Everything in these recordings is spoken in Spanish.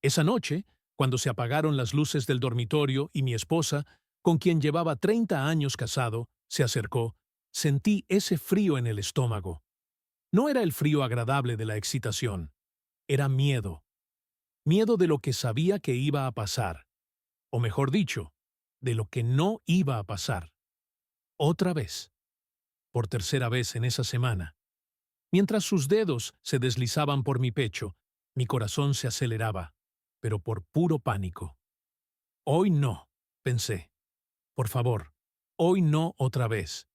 Esa noche, cuando se apagaron las luces del dormitorio y mi esposa, con quien llevaba 30 años casado, se acercó, sentí ese frío en el estómago. No era el frío agradable de la excitación, era miedo. Miedo de lo que sabía que iba a pasar, o mejor dicho, de lo que no iba a pasar. Otra vez, por tercera vez en esa semana. Mientras sus dedos se deslizaban por mi pecho, mi corazón se aceleraba, pero por puro pánico. Hoy no, pensé. Por favor, hoy no otra vez.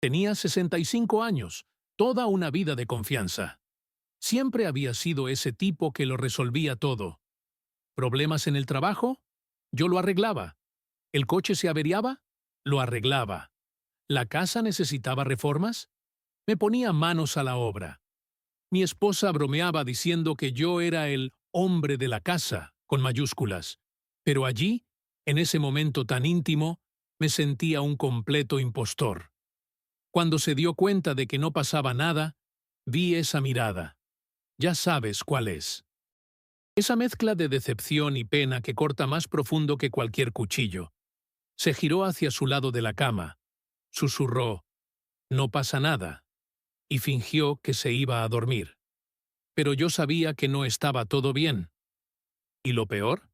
Tenía 65 años, toda una vida de confianza. Siempre había sido ese tipo que lo resolvía todo. ¿Problemas en el trabajo? Yo lo arreglaba. ¿El coche se averiaba? Lo arreglaba. ¿La casa necesitaba reformas? Me ponía manos a la obra. Mi esposa bromeaba diciendo que yo era el hombre de la casa, con mayúsculas. Pero allí, en ese momento tan íntimo, me sentía un completo impostor. Cuando se dio cuenta de que no pasaba nada, vi esa mirada. Ya sabes cuál es. Esa mezcla de decepción y pena que corta más profundo que cualquier cuchillo. Se giró hacia su lado de la cama, susurró, «No pasa nada», y fingió que se iba a dormir. Pero yo sabía que no estaba todo bien. ¿Y lo peor?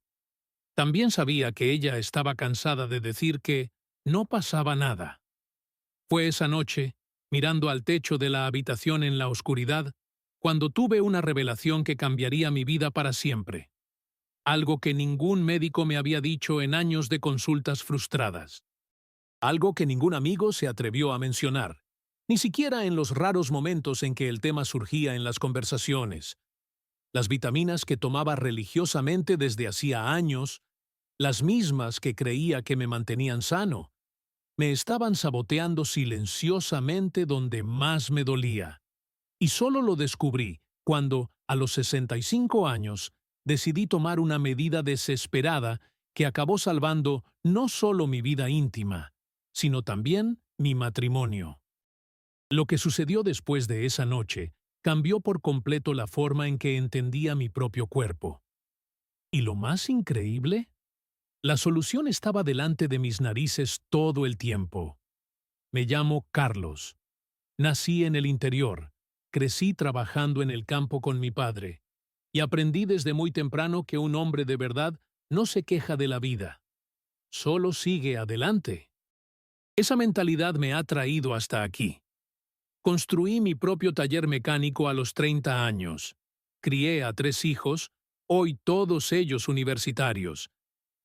También sabía que ella estaba cansada de decir que no pasaba nada. Fue esa noche, mirando al techo de la habitación en la oscuridad, cuando tuve una revelación que cambiaría mi vida para siempre. Algo que ningún médico me había dicho en años de consultas frustradas. Algo que ningún amigo se atrevió a mencionar, ni siquiera en los raros momentos en que el tema surgía en las conversaciones. Las vitaminas que tomaba religiosamente desde hacía años, las mismas que creía que me mantenían sano, me estaban saboteando silenciosamente donde más me dolía. Y solo lo descubrí cuando, a los 65 años, decidí tomar una medida desesperada que acabó salvando no solo mi vida íntima, sino también mi matrimonio. Lo que sucedió después de esa noche cambió por completo la forma en que entendía mi propio cuerpo. ¿Y lo más increíble? La solución estaba delante de mis narices todo el tiempo. Me llamo Carlos. Nací en el interior, crecí trabajando en el campo con mi padre, y aprendí desde muy temprano que un hombre de verdad no se queja de la vida, solo sigue adelante. Esa mentalidad me ha traído hasta aquí. Construí mi propio taller mecánico a los 30 años. Crié a 3 hijos, hoy todos ellos universitarios,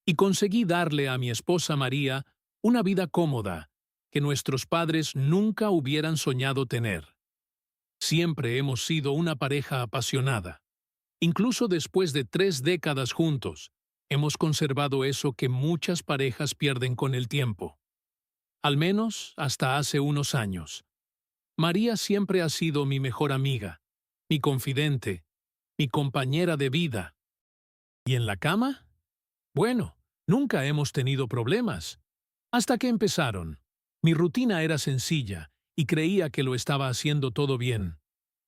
y conseguí darle a mi esposa María una vida cómoda que nuestros padres nunca hubieran soñado tener. Siempre hemos sido una pareja apasionada. Incluso después de 3 décadas juntos, hemos conservado eso que muchas parejas pierden con el tiempo. Al menos hasta hace unos años. María siempre ha sido mi mejor amiga, mi confidente, mi compañera de vida. ¿Y en la cama? Bueno, nunca hemos tenido problemas. Hasta que empezaron. Mi rutina era sencilla y creía que lo estaba haciendo todo bien.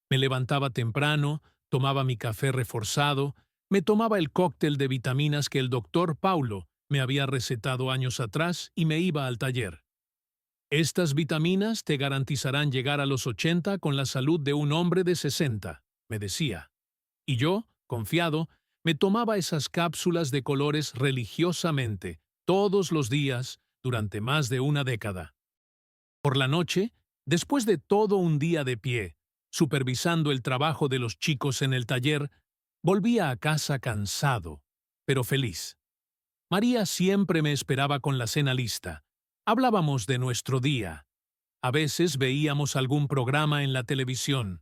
Me levantaba temprano, tomaba mi café reforzado, me tomaba el cóctel de vitaminas que el doctor Paulo me había recetado años atrás y me iba al taller. Estas vitaminas te garantizarán llegar a los 80 con la salud de un hombre de 60, me decía. Y yo, confiado, me tomaba esas cápsulas de colores religiosamente, todos los días, durante más de una década. Por la noche, después de todo un día de pie, supervisando el trabajo de los chicos en el taller, volvía a casa cansado, pero feliz. María siempre me esperaba con la cena lista. Hablábamos de nuestro día. A veces veíamos algún programa en la televisión.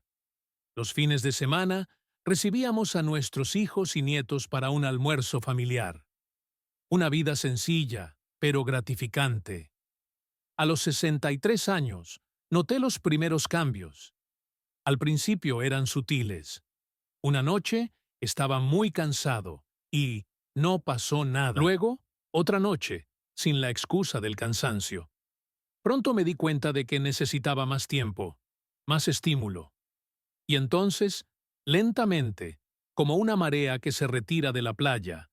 Los fines de semana recibíamos a nuestros hijos y nietos para un almuerzo familiar. Una vida sencilla, pero gratificante. A los 63 años, noté los primeros cambios. Al principio eran sutiles. Una noche estaba muy cansado y no pasó nada. Luego, otra noche, sin la excusa del cansancio. Pronto me di cuenta de que necesitaba más tiempo, más estímulo. Y entonces, lentamente, como una marea que se retira de la playa.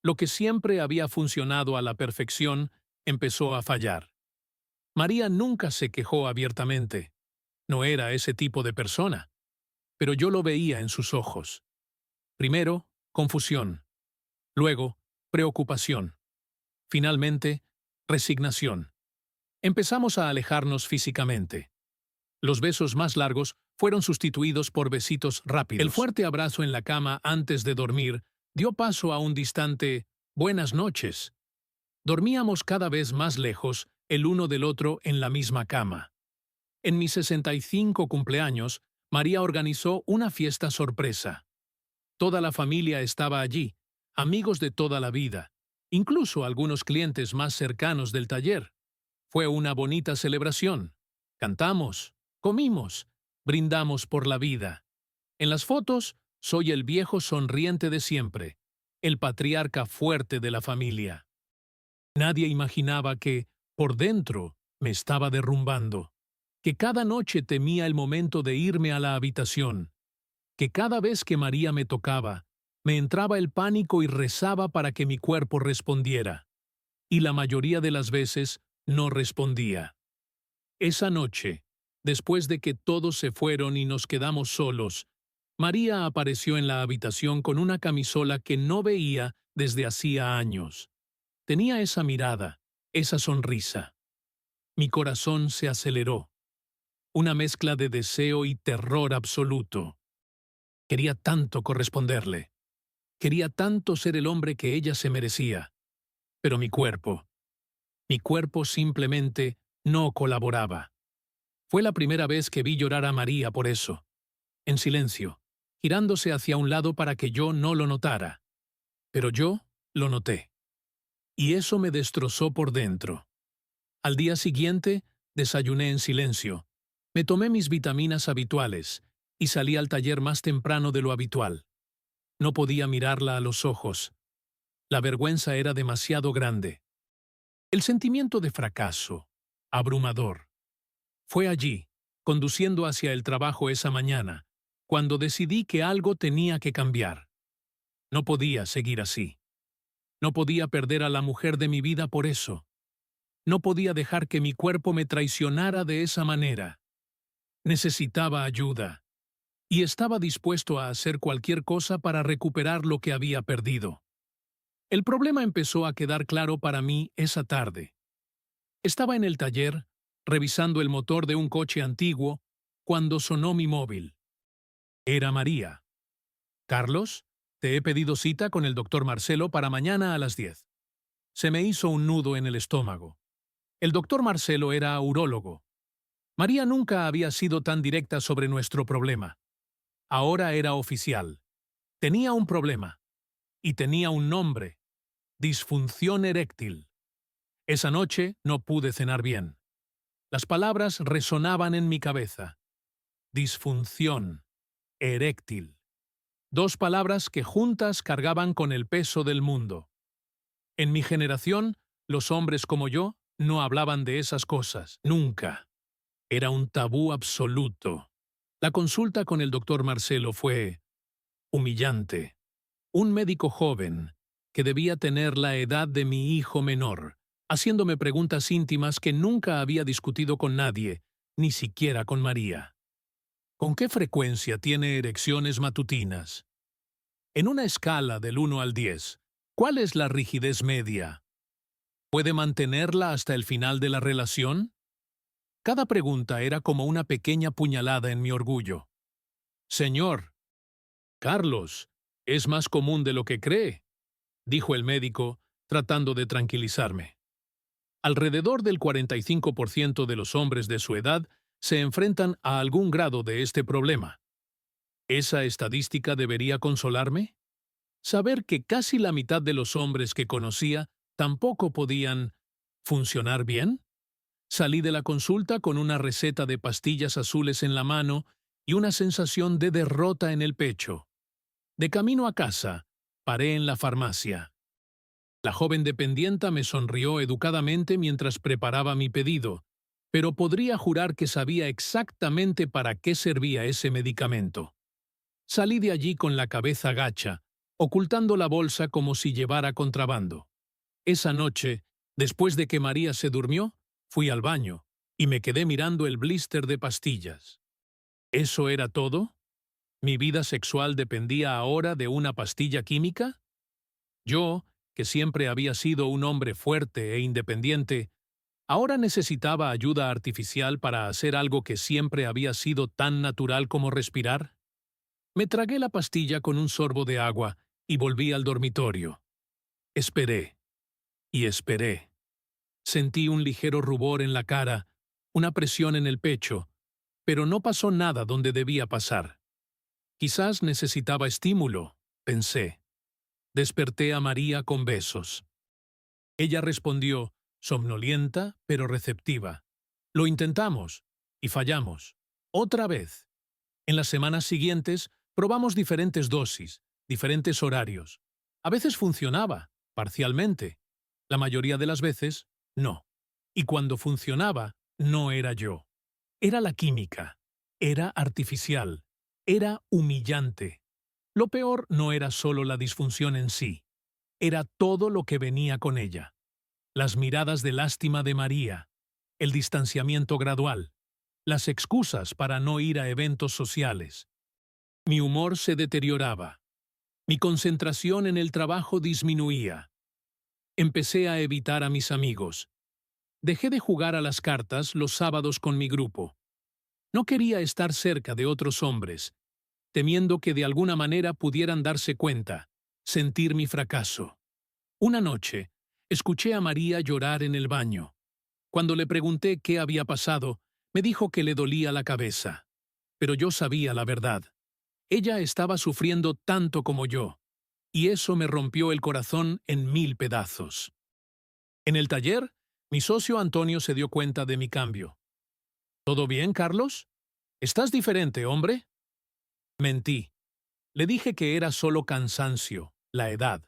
Lo que siempre había funcionado a la perfección empezó a fallar. María nunca se quejó abiertamente. No era ese tipo de persona. Pero yo lo veía en sus ojos. Primero, confusión. Luego, preocupación. Finalmente, resignación. Empezamos a alejarnos físicamente. Los besos más largos fueron sustituidos por besitos rápidos. El fuerte abrazo en la cama antes de dormir dio paso a un distante «buenas noches». Dormíamos cada vez más lejos el uno del otro en la misma cama. En mi 65 cumpleaños, María organizó una fiesta sorpresa. Toda la familia estaba allí, amigos de toda la vida, incluso algunos clientes más cercanos del taller. Fue una bonita celebración. Cantamos, comimos, brindamos por la vida. En las fotos, soy el viejo sonriente de siempre, el patriarca fuerte de la familia. Nadie imaginaba que, por dentro, me estaba derrumbando, que cada noche temía el momento de irme a la habitación, que cada vez que María me tocaba, me entraba el pánico y rezaba para que mi cuerpo respondiera. Y la mayoría de las veces no respondía. Esa noche, después de que todos se fueron y nos quedamos solos, María apareció en la habitación con una camisola que no veía desde hacía años. Tenía esa mirada, esa sonrisa. Mi corazón se aceleró. Una mezcla de deseo y terror absoluto. Quería tanto corresponderle. Quería tanto ser el hombre que ella se merecía. Pero mi cuerpo simplemente no colaboraba. Fue la primera vez que vi llorar a María por eso. En silencio, girándose hacia un lado para que yo no lo notara. Pero yo lo noté. Y eso me destrozó por dentro. Al día siguiente, desayuné en silencio. Me tomé mis vitaminas habituales y salí al taller más temprano de lo habitual. No podía mirarla a los ojos. La vergüenza era demasiado grande. El sentimiento de fracaso, abrumador. Fue allí, conduciendo hacia el trabajo esa mañana, cuando decidí que algo tenía que cambiar. No podía seguir así. No podía perder a la mujer de mi vida por eso. No podía dejar que mi cuerpo me traicionara de esa manera. Necesitaba ayuda. Y estaba dispuesto a hacer cualquier cosa para recuperar lo que había perdido. El problema empezó a quedar claro para mí esa tarde. Estaba en el taller, revisando el motor de un coche antiguo, cuando sonó mi móvil. Era María. «Carlos, te he pedido cita con el doctor Marcelo para mañana a las 10. Se me hizo un nudo en el estómago. El doctor Marcelo era urólogo. María nunca había sido tan directa sobre nuestro problema. Ahora era oficial. Tenía un problema. Y tenía un nombre. Disfunción eréctil. Esa noche no pude cenar bien. Las palabras resonaban en mi cabeza. Disfunción eréctil. Dos palabras que juntas cargaban con el peso del mundo. En mi generación, los hombres como yo no hablaban de esas cosas, nunca. Era un tabú absoluto. La consulta con el doctor Marcelo fue humillante. Un médico joven, que debía tener la edad de mi hijo menor, haciéndome preguntas íntimas que nunca había discutido con nadie, ni siquiera con María. ¿Con qué frecuencia tiene erecciones matutinas? En una escala del 1 al 10, ¿cuál es la rigidez media? ¿Puede mantenerla hasta el final de la relación? Cada pregunta era como una pequeña puñalada en mi orgullo. «Señor, Carlos, es más común de lo que cree», dijo el médico, tratando de tranquilizarme. Alrededor del 45% de los hombres de su edad se enfrentan a algún grado de este problema. ¿Esa estadística debería consolarme? Saber que casi la mitad de los hombres que conocía tampoco podían funcionar bien. Salí de la consulta con una receta de pastillas azules en la mano y una sensación de derrota en el pecho. De camino a casa, paré en la farmacia. La joven dependienta me sonrió educadamente mientras preparaba mi pedido, pero podría jurar que sabía exactamente para qué servía ese medicamento. Salí de allí con la cabeza gacha, ocultando la bolsa como si llevara contrabando. Esa noche, después de que María se durmió, fui al baño y me quedé mirando el blister de pastillas. ¿Eso era todo? ¿Mi vida sexual dependía ahora de una pastilla química? Yo, que siempre había sido un hombre fuerte e independiente, ahora necesitaba ayuda artificial para hacer algo que siempre había sido tan natural como respirar. Me tragué la pastilla con un sorbo de agua y volví al dormitorio. Esperé y esperé. Sentí un ligero rubor en la cara, una presión en el pecho, pero no pasó nada donde debía pasar. Quizás necesitaba estímulo, pensé. Desperté a María con besos. Ella respondió, somnolienta pero receptiva. Lo intentamos y fallamos. Otra vez. En las semanas siguientes probamos diferentes dosis, diferentes horarios. A veces funcionaba, parcialmente. La mayoría de las veces, no. Y cuando funcionaba, no era yo. Era la química. Era artificial. Era humillante. Lo peor no era solo la disfunción en sí. Era todo lo que venía con ella. Las miradas de lástima de María, el distanciamiento gradual, las excusas para no ir a eventos sociales. Mi humor se deterioraba. Mi concentración en el trabajo disminuía. Empecé a evitar a mis amigos. Dejé de jugar a las cartas los sábados con mi grupo. No quería estar cerca de otros hombres, temiendo que de alguna manera pudieran darse cuenta, sentir mi fracaso. Una noche, escuché a María llorar en el baño. Cuando le pregunté qué había pasado, me dijo que le dolía la cabeza. Pero yo sabía la verdad. Ella estaba sufriendo tanto como yo, y eso me rompió el corazón en 1000 pedazos. En el taller, mi socio Antonio se dio cuenta de mi cambio. ¿Todo bien, Carlos? ¿Estás diferente, hombre? Mentí. Le dije que era solo cansancio, la edad.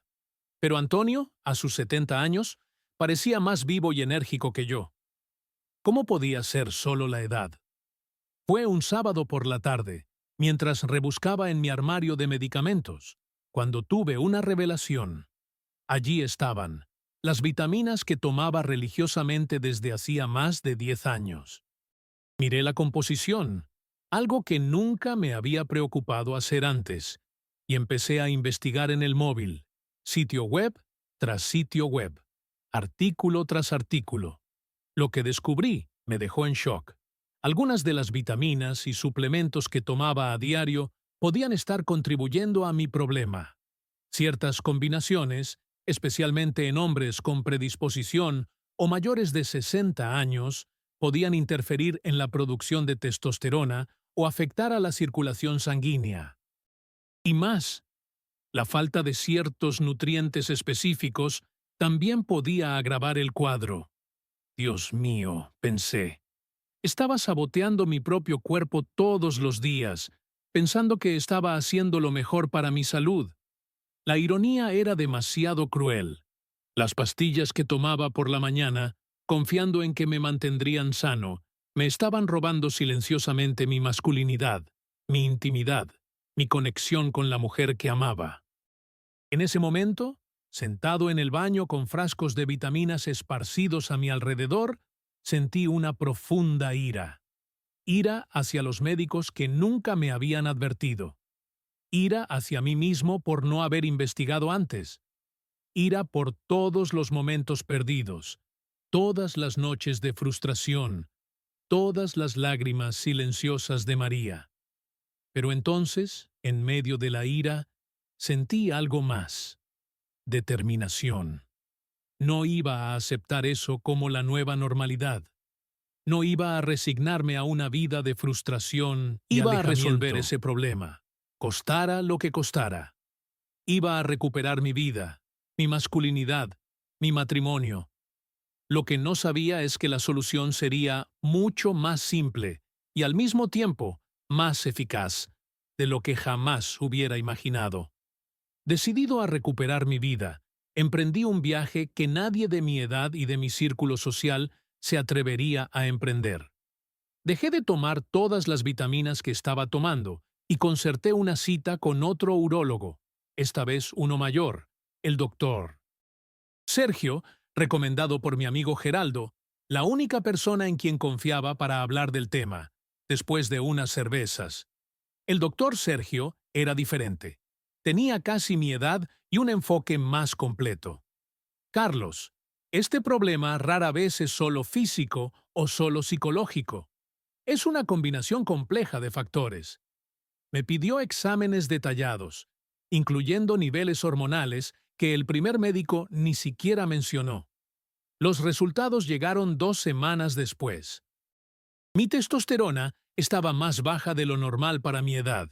Pero Antonio, a sus 70 años, parecía más vivo y enérgico que yo. ¿Cómo podía ser solo la edad? Fue un sábado por la tarde, mientras rebuscaba en mi armario de medicamentos, cuando tuve una revelación. Allí estaban, las vitaminas que tomaba religiosamente desde hacía más de 10 años. Miré la composición, algo que nunca me había preocupado hacer antes, y empecé a investigar en el móvil, sitio web tras sitio web, artículo tras artículo. Lo que descubrí me dejó en shock. Algunas de las vitaminas y suplementos que tomaba a diario podían estar contribuyendo a mi problema. Ciertas combinaciones, especialmente en hombres con predisposición o mayores de 60 años, podían interferir en la producción de testosterona o afectar a la circulación sanguínea. Y más, la falta de ciertos nutrientes específicos también podía agravar el cuadro. Dios mío, pensé. Estaba saboteando mi propio cuerpo todos los días, pensando que estaba haciendo lo mejor para mi salud. La ironía era demasiado cruel. Las pastillas que tomaba por la mañana, confiando en que me mantendrían sano, me estaban robando silenciosamente mi masculinidad, mi intimidad, mi conexión con la mujer que amaba. En ese momento, sentado en el baño con frascos de vitaminas esparcidos a mi alrededor, sentí una profunda ira. Ira hacia los médicos que nunca me habían advertido. Ira hacia mí mismo por no haber investigado antes. Ira por todos los momentos perdidos, todas las noches de frustración, todas las lágrimas silenciosas de María. Pero entonces, en medio de la ira, sentí algo más: determinación. No iba a aceptar eso como la nueva normalidad. No iba a resignarme a una vida de frustración y iba a resolver ese problema, costara lo que costara. Iba a recuperar mi vida, mi masculinidad, mi matrimonio. Lo que no sabía es que la solución sería mucho más simple y al mismo tiempo más eficaz de lo que jamás hubiera imaginado. Decidido a recuperar mi vida, emprendí un viaje que nadie de mi edad y de mi círculo social se atrevería a emprender. Dejé de tomar todas las vitaminas que estaba tomando y concerté una cita con otro urólogo, esta vez uno mayor, el doctor Sergio, recomendado por mi amigo Geraldo, la única persona en quien confiaba para hablar del tema, después de unas cervezas. El doctor Sergio era diferente. Tenía casi mi edad y un enfoque más completo. Carlos, este problema rara vez es solo físico o solo psicológico. Es una combinación compleja de factores. Me pidió exámenes detallados, incluyendo niveles hormonales que el primer médico ni siquiera mencionó. Los resultados llegaron 2 semanas después. Mi testosterona estaba más baja de lo normal para mi edad.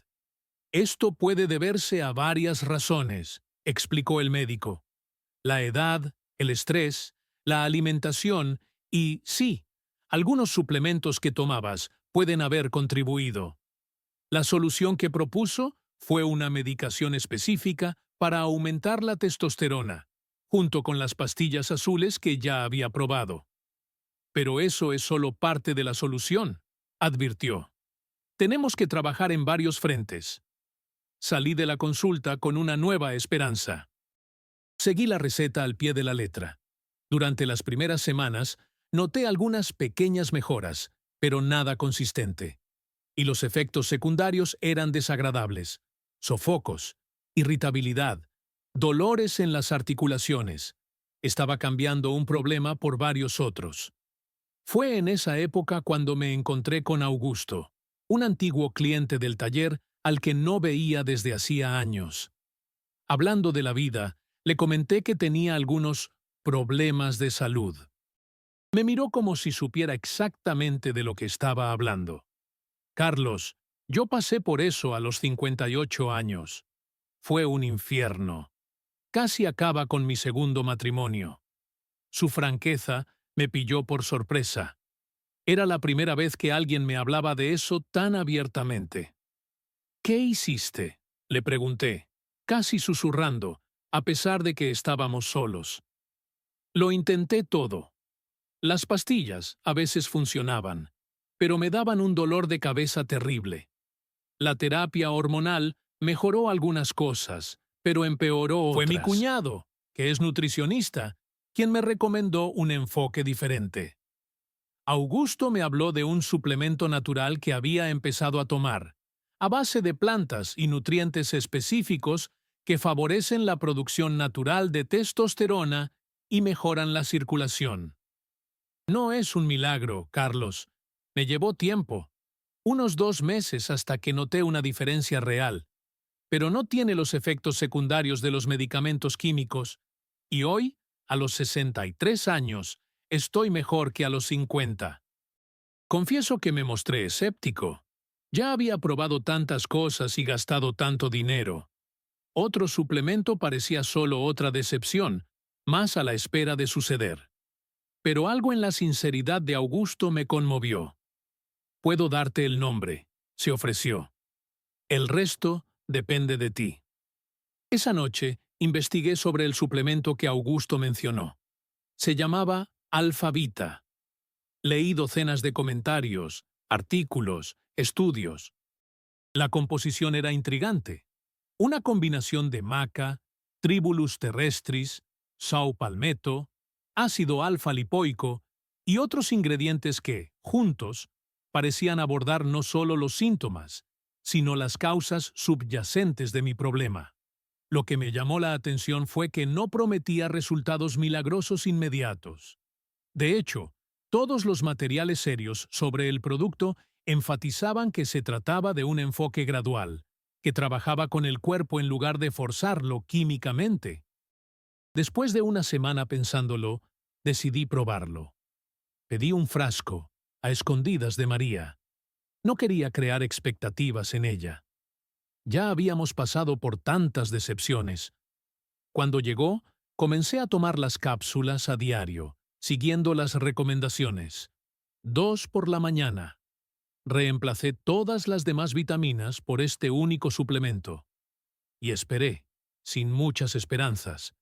Esto puede deberse a varias razones, explicó el médico. La edad, el estrés, la alimentación y, sí, algunos suplementos que tomabas pueden haber contribuido. La solución que propuso fue una medicación específica para aumentar la testosterona, junto con las pastillas azules que ya había probado. Pero eso es solo parte de la solución, advirtió. Tenemos que trabajar en varios frentes. Salí de la consulta con una nueva esperanza. Seguí la receta al pie de la letra. Durante las primeras semanas, noté algunas pequeñas mejoras, pero nada consistente. Y los efectos secundarios eran desagradables. Sofocos, irritabilidad, dolores en las articulaciones. Estaba cambiando un problema por varios otros. Fue en esa época cuando me encontré con Augusto, un antiguo cliente del taller al que no veía desde hacía años. Hablando de la vida, le comenté que tenía algunos problemas de salud. Me miró como si supiera exactamente de lo que estaba hablando. Carlos, yo pasé por eso a los 58 años. Fue un infierno. Casi acaba con mi segundo matrimonio. Su franqueza me pilló por sorpresa. Era la primera vez que alguien me hablaba de eso tan abiertamente. ¿Qué hiciste?, le pregunté, casi susurrando, a pesar de que estábamos solos. Lo intenté todo. Las pastillas a veces funcionaban, pero me daban un dolor de cabeza terrible. La terapia hormonal mejoró algunas cosas, pero empeoró otras. Fue mi cuñado, que es nutricionista, quien me recomendó un enfoque diferente. Augusto me habló de un suplemento natural que había empezado a tomar, a base de plantas y nutrientes específicos que favorecen la producción natural de testosterona y mejoran la circulación. No es un milagro, Carlos. Me llevó tiempo, unos 2 meses hasta que noté una diferencia real, pero no tiene los efectos secundarios de los medicamentos químicos, y hoy, a los 63 años, estoy mejor que a los 50. Confieso que me mostré escéptico. Ya había probado tantas cosas y gastado tanto dinero. Otro suplemento parecía solo otra decepción, más a la espera de suceder. Pero algo en la sinceridad de Augusto me conmovió. Puedo darte el nombre, se ofreció. El resto depende de ti. Esa noche investigué sobre el suplemento que Augusto mencionó. Se llamaba Alfa-Vita. Leí docenas de comentarios, artículos, estudios. La composición era intrigante. Una combinación de maca, Tribulus terrestris, sau palmetto, ácido alfa-lipoico y otros ingredientes que, juntos, parecían abordar no solo los síntomas, sino las causas subyacentes de mi problema. Lo que me llamó la atención fue que no prometía resultados milagrosos inmediatos. De hecho, todos los materiales serios sobre el producto enfatizaban que se trataba de un enfoque gradual, que trabajaba con el cuerpo en lugar de forzarlo químicamente. Después de una semana pensándolo, decidí probarlo. Pedí un frasco, a escondidas de María. No quería crear expectativas en ella. Ya habíamos pasado por tantas decepciones. Cuando llegó, comencé a tomar las cápsulas a diario, siguiendo las recomendaciones. 2 por la mañana. Reemplacé todas las demás vitaminas por este único suplemento. Y esperé, sin muchas esperanzas.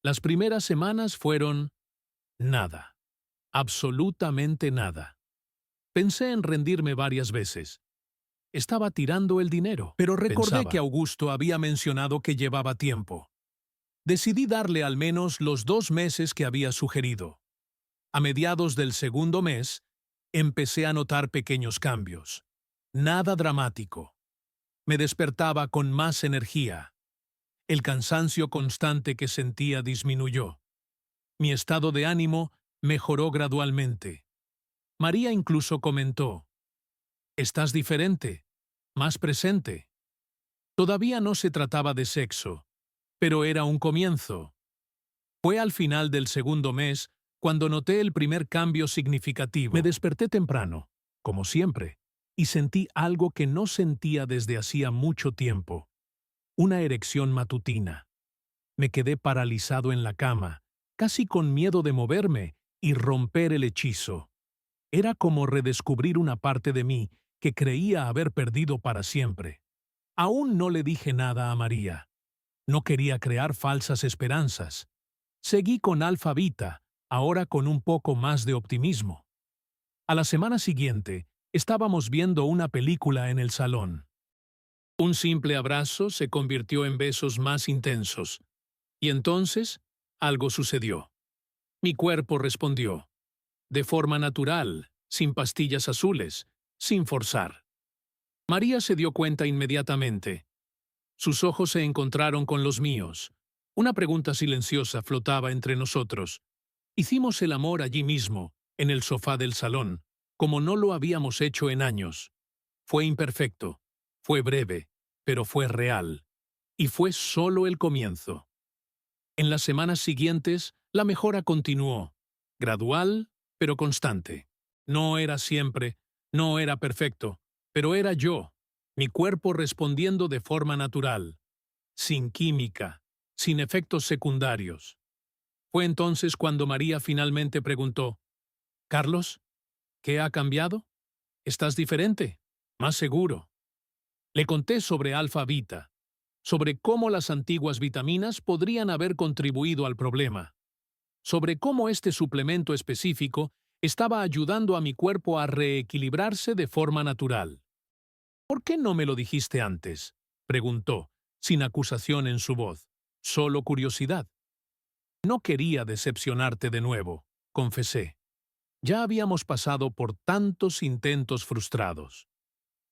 Las primeras semanas fueron nada. Absolutamente nada. Pensé en rendirme varias veces. estaba tirando el dinero. Pero recordé Pensaba. que Augusto había mencionado que llevaba tiempo. Decidí darle al menos los 2 meses que había sugerido. A mediados del segundo mes, empecé a notar pequeños cambios. Nada dramático. Me despertaba con más energía. El cansancio constante que sentía disminuyó. Mi estado de ánimo mejoró gradualmente. María incluso comentó: «Estás diferente, más presente». Todavía no se trataba de sexo, pero era un comienzo. Fue al final del segundo mes cuando noté el primer cambio significativo. Me desperté temprano, como siempre, y sentí algo que no sentía desde hacía mucho tiempo: una erección matutina. Me quedé paralizado en la cama, casi con miedo de moverme y romper el hechizo. Era como redescubrir una parte de mí que creía haber perdido para siempre. Aún no le dije nada a María. No quería crear falsas esperanzas. Seguí con Alfa Vita, ahora con un poco más de optimismo. A la semana siguiente, estábamos viendo una película en el salón. Un simple abrazo se convirtió en besos más intensos. Y entonces, algo sucedió. Mi cuerpo respondió, de forma natural, sin pastillas azules, sin forzar. María se dio cuenta inmediatamente. Sus ojos se encontraron con los míos. Una pregunta silenciosa flotaba entre nosotros. Hicimos el amor allí mismo, en el sofá del salón, como no lo habíamos hecho en años. Fue imperfecto, fue breve, pero fue real. Y fue solo el comienzo. En las semanas siguientes, la mejora continuó, gradual, pero constante. No era siempre, no era perfecto, pero era yo, mi cuerpo respondiendo de forma natural, sin química, sin efectos secundarios. Fue entonces cuando María finalmente preguntó: «Carlos, ¿qué ha cambiado? ¿Estás diferente? Más seguro». Le conté sobre Alfa Vita, sobre cómo las antiguas vitaminas podrían haber contribuido al problema, sobre cómo este suplemento específico estaba ayudando a mi cuerpo a reequilibrarse de forma natural. «¿Por qué no me lo dijiste antes?», preguntó, sin acusación en su voz, solo curiosidad. «No quería decepcionarte de nuevo», confesé. Ya habíamos pasado por tantos intentos frustrados.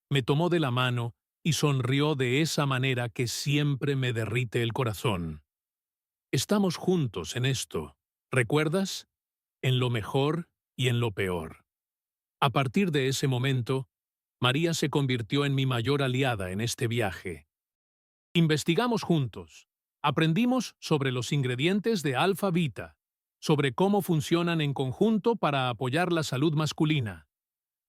Me tomó de la mano y sonrió de esa manera que siempre me derrite el corazón. «Estamos juntos en esto, ¿recuerdas? En lo mejor y en lo peor». A partir de ese momento, María se convirtió en mi mayor aliada en este viaje. Investigamos juntos, aprendimos sobre los ingredientes de Alfa Vita, sobre cómo funcionan en conjunto para apoyar la salud masculina.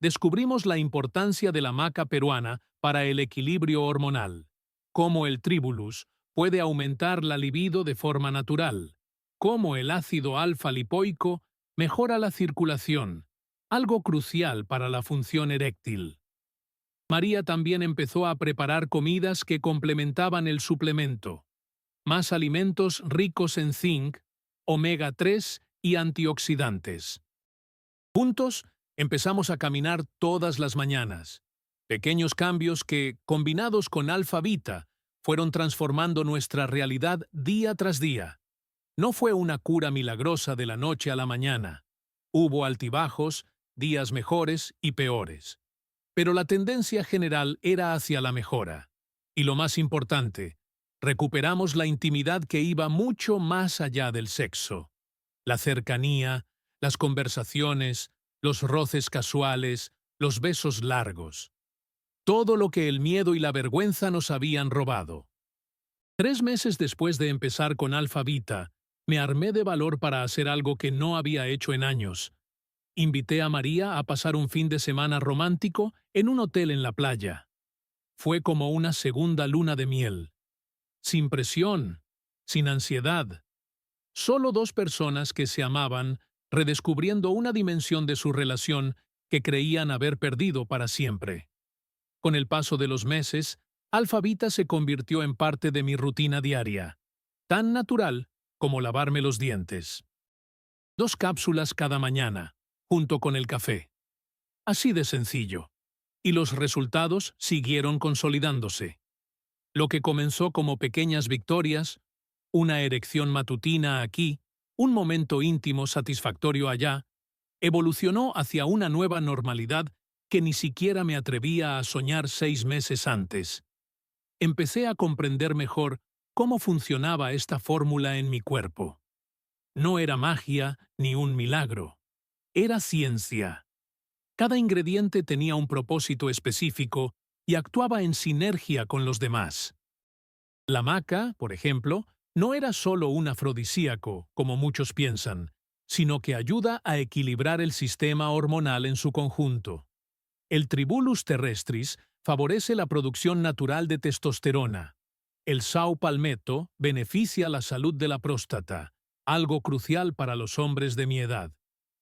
Descubrimos la importancia de la maca peruana para el equilibrio hormonal, cómo el tribulus puede aumentar la libido de forma natural, cómo el ácido alfa-lipoico mejora la circulación, algo crucial para la función eréctil. María también empezó a preparar comidas que complementaban el suplemento, más alimentos ricos en zinc, omega 3 y antioxidantes. Juntos, empezamos a caminar todas las mañanas. Pequeños cambios que, combinados con Alfa Vita, fueron transformando nuestra realidad día tras día. No fue una cura milagrosa de la noche a la mañana. Hubo altibajos, días mejores y peores. Pero la tendencia general era hacia la mejora. Y lo más importante, recuperamos la intimidad que iba mucho más allá del sexo. La cercanía, las conversaciones, los roces casuales, los besos largos. Todo lo que el miedo y la vergüenza nos habían robado. 3 meses después de empezar con Alfa Vita, me armé de valor para hacer algo que no había hecho en años. Invité a María a pasar un fin de semana romántico en un hotel en la playa. Fue como una segunda luna de miel. Sin presión, sin ansiedad. Solo dos personas que se amaban, redescubriendo una dimensión de su relación que creían haber perdido para siempre. Con el paso de los meses, Alfa Vita se convirtió en parte de mi rutina diaria, tan natural como lavarme los dientes. 2 cápsulas cada mañana, junto con el café. Así de sencillo. y los resultados siguieron consolidándose. Lo que comenzó como pequeñas victorias, una erección matutina aquí, un momento íntimo satisfactorio allá, evolucionó hacia una nueva normalidad que ni siquiera me atrevía a soñar 6 meses antes. Empecé a comprender mejor cómo funcionaba esta fórmula en mi cuerpo. No era magia ni un milagro. Era ciencia. Cada ingrediente tenía un propósito específico y actuaba en sinergia con los demás. La maca, por ejemplo, no era solo un afrodisíaco, como muchos piensan, sino que ayuda a equilibrar el sistema hormonal en su conjunto. El Tribulus terrestris favorece la producción natural de testosterona. El Sao palmetto beneficia la salud de la próstata, algo crucial para los hombres de mi edad.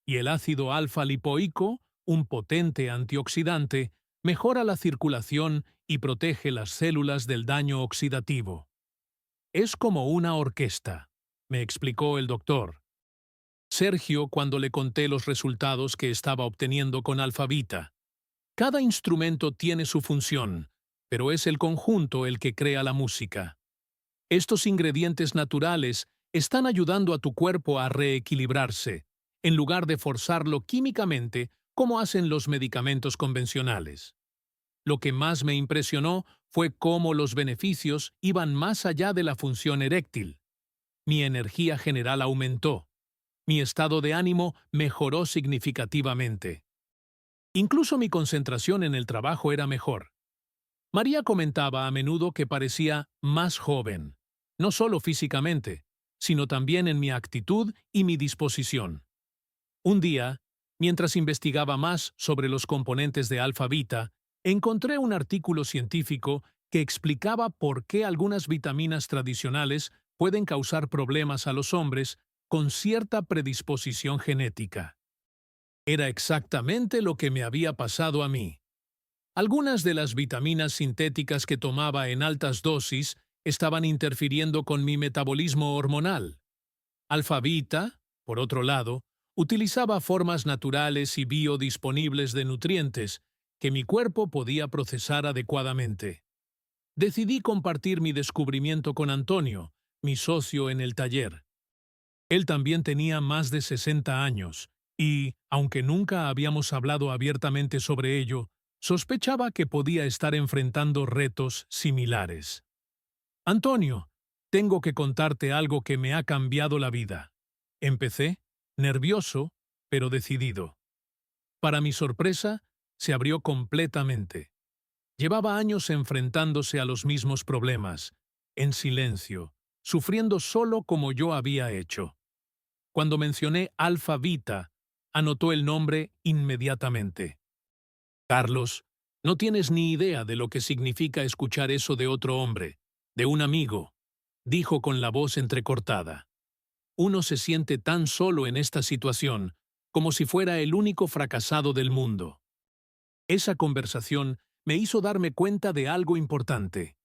Y el ácido alfa-lipoico, un potente antioxidante, mejora la circulación y protege las células del daño oxidativo. Es como una orquesta, me explicó el doctor Sergio cuando le conté los resultados que estaba obteniendo con Alfavita. Cada instrumento tiene su función, pero es el conjunto el que crea la música. Estos ingredientes naturales están ayudando a tu cuerpo a reequilibrarse, en lugar de forzarlo químicamente como hacen los medicamentos convencionales. Lo que más me impresionó fue cómo los beneficios iban más allá de la función eréctil. Mi energía general aumentó. Mi estado de ánimo mejoró significativamente. Incluso mi concentración en el trabajo era mejor. María comentaba a menudo que parecía más joven, no solo físicamente, sino también en mi actitud y mi disposición. Un día, mientras investigaba más sobre los componentes de alfa-beta, encontré un artículo científico que explicaba por qué algunas vitaminas tradicionales pueden causar problemas a los hombres con cierta predisposición genética. Era exactamente lo que me había pasado a mí. Algunas de las vitaminas sintéticas que tomaba en altas dosis estaban interfiriendo con mi metabolismo hormonal. Alfa-beta, por otro lado, utilizaba formas naturales y biodisponibles de nutrientes que mi cuerpo podía procesar adecuadamente. Decidí compartir mi descubrimiento con Antonio, mi socio en el taller. Él también tenía más de 60 años y, aunque nunca habíamos hablado abiertamente sobre ello, sospechaba que podía estar enfrentando retos similares. Antonio, tengo que contarte algo que me ha cambiado la vida. Empecé, nervioso, pero decidido. Para mi sorpresa, se abrió completamente. Llevaba años enfrentándose a los mismos problemas, en silencio, sufriendo solo como yo había hecho. Cuando mencioné Alfa-Beta, anotó el nombre inmediatamente. Carlos, no tienes ni idea de lo que significa escuchar eso de otro hombre, de un amigo, dijo con la voz entrecortada. Uno se siente tan solo en esta situación, como si fuera el único fracasado del mundo. Esa conversación me hizo darme cuenta de algo importante.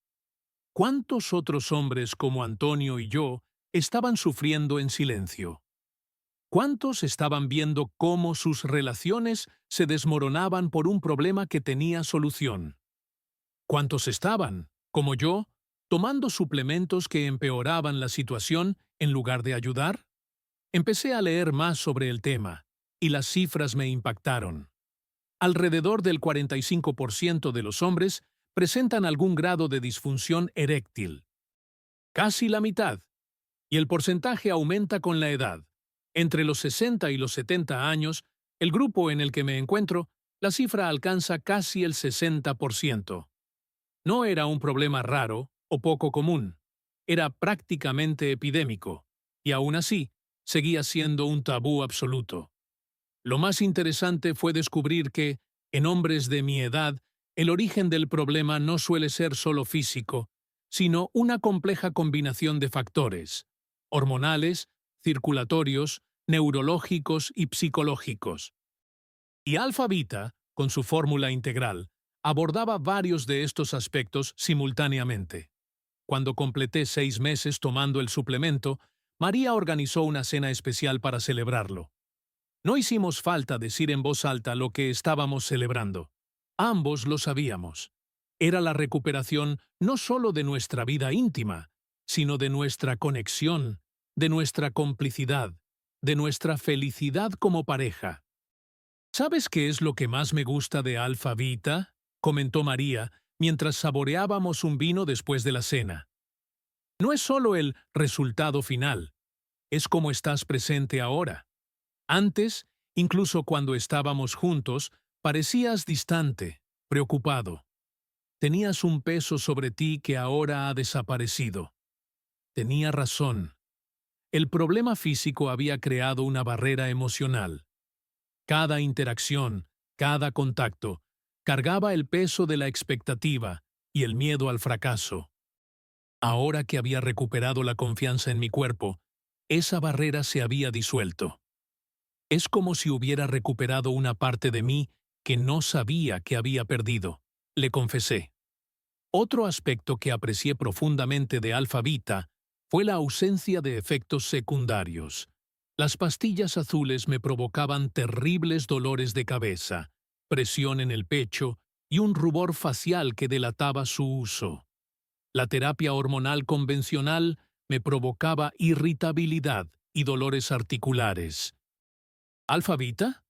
¿Cuántos otros hombres como Antonio y yo estaban sufriendo en silencio? ¿Cuántos estaban viendo cómo sus relaciones se desmoronaban por un problema que tenía solución? ¿Cuántos estaban, como yo, tomando suplementos que empeoraban la situación en lugar de ayudar? Empecé a leer más sobre el tema, y las cifras me impactaron. Alrededor del 45% de los hombres presentan algún grado de disfunción eréctil. Casi la mitad. Y el porcentaje aumenta con la edad. Entre los 60 y los 70 años, el grupo en el que me encuentro, la cifra alcanza casi el 60%. No era un problema raro o poco común. Era prácticamente epidémico, y aún así, seguía siendo un tabú absoluto. Lo más interesante fue descubrir que, en hombres de mi edad, el origen del problema no suele ser solo físico, sino una compleja combinación de factores: hormonales, circulatorios, neurológicos y psicológicos. Y Alfa-Beta, con su fórmula integral, abordaba varios de estos aspectos simultáneamente. Cuando completé 6 meses tomando el suplemento, María organizó una cena especial para celebrarlo. No hicimos falta decir en voz alta lo que estábamos celebrando. Ambos lo sabíamos. Era la recuperación no solo de nuestra vida íntima, sino de nuestra conexión, de nuestra complicidad, de nuestra felicidad como pareja. ¿Sabes qué es lo que más me gusta de Alfa Vita?, comentó María mientras saboreábamos un vino después de la cena. No es solo el resultado final, es cómo estás presente ahora. Antes, incluso cuando estábamos juntos, parecías distante, preocupado. Tenías un peso sobre ti que ahora ha desaparecido. Tenía razón. El problema físico había creado una barrera emocional. Cada interacción, cada contacto, cargaba el peso de la expectativa y el miedo al fracaso. Ahora que había recuperado la confianza en mi cuerpo, esa barrera se había disuelto. Es como si hubiera recuperado una parte de mí que no sabía que había perdido, le confesé. Otro aspecto que aprecié profundamente de Alfa Vita fue la ausencia de efectos secundarios. Las pastillas azules me provocaban terribles dolores de cabeza, presión en el pecho y un rubor facial que delataba su uso. La terapia hormonal convencional me provocaba irritabilidad y dolores articulares. ¿Alfa Vita?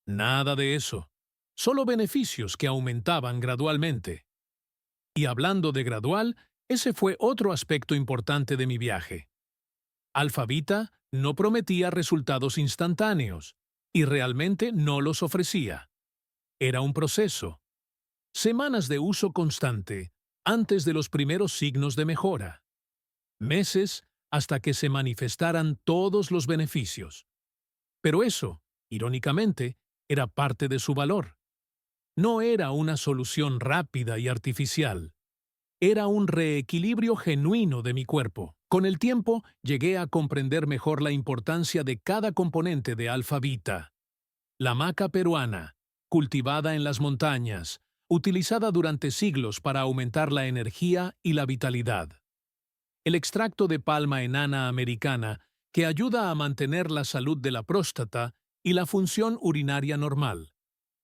Nada de eso. Solo beneficios que aumentaban gradualmente. Y hablando de gradual, ese fue otro aspecto importante de mi viaje. Alfa Vita no prometía resultados instantáneos, y realmente no los ofrecía. Era un proceso. Semanas de uso constante, antes de los primeros signos de mejora. Meses hasta que se manifestaran todos los beneficios. Pero eso, irónicamente, era parte de su valor. No era una solución rápida y artificial. Era un reequilibrio genuino de mi cuerpo. Con el tiempo, llegué a comprender mejor la importancia de cada componente de Alfa Vita. La maca peruana, cultivada en las montañas, utilizada durante siglos para aumentar la energía y la vitalidad. El extracto de palma enana americana, que ayuda a mantener la salud de la próstata y la función urinaria normal,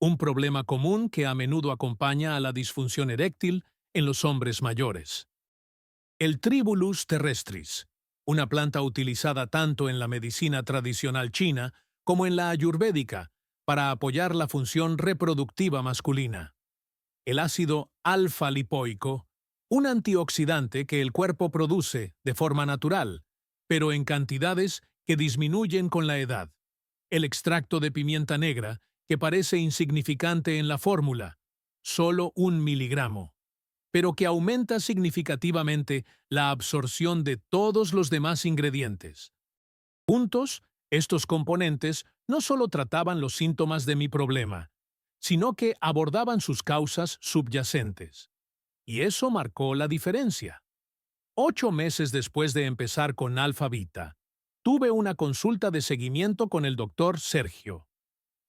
un problema común que a menudo acompaña a la disfunción eréctil en los hombres mayores. El Tribulus terrestris, una planta utilizada tanto en la medicina tradicional china como en la ayurvédica para apoyar la función reproductiva masculina. El ácido alfa-lipoico, un antioxidante que el cuerpo produce de forma natural, pero en cantidades que disminuyen con la edad. El extracto de pimienta negra, que parece insignificante en la fórmula, solo 1 miligramo, pero que aumenta significativamente la absorción de todos los demás ingredientes. Juntos, estos componentes no solo trataban los síntomas de mi problema, sino que abordaban sus causas subyacentes. Y eso marcó la diferencia. 8 meses después de empezar con Alfa Vita, tuve una consulta de seguimiento con el doctor Sergio.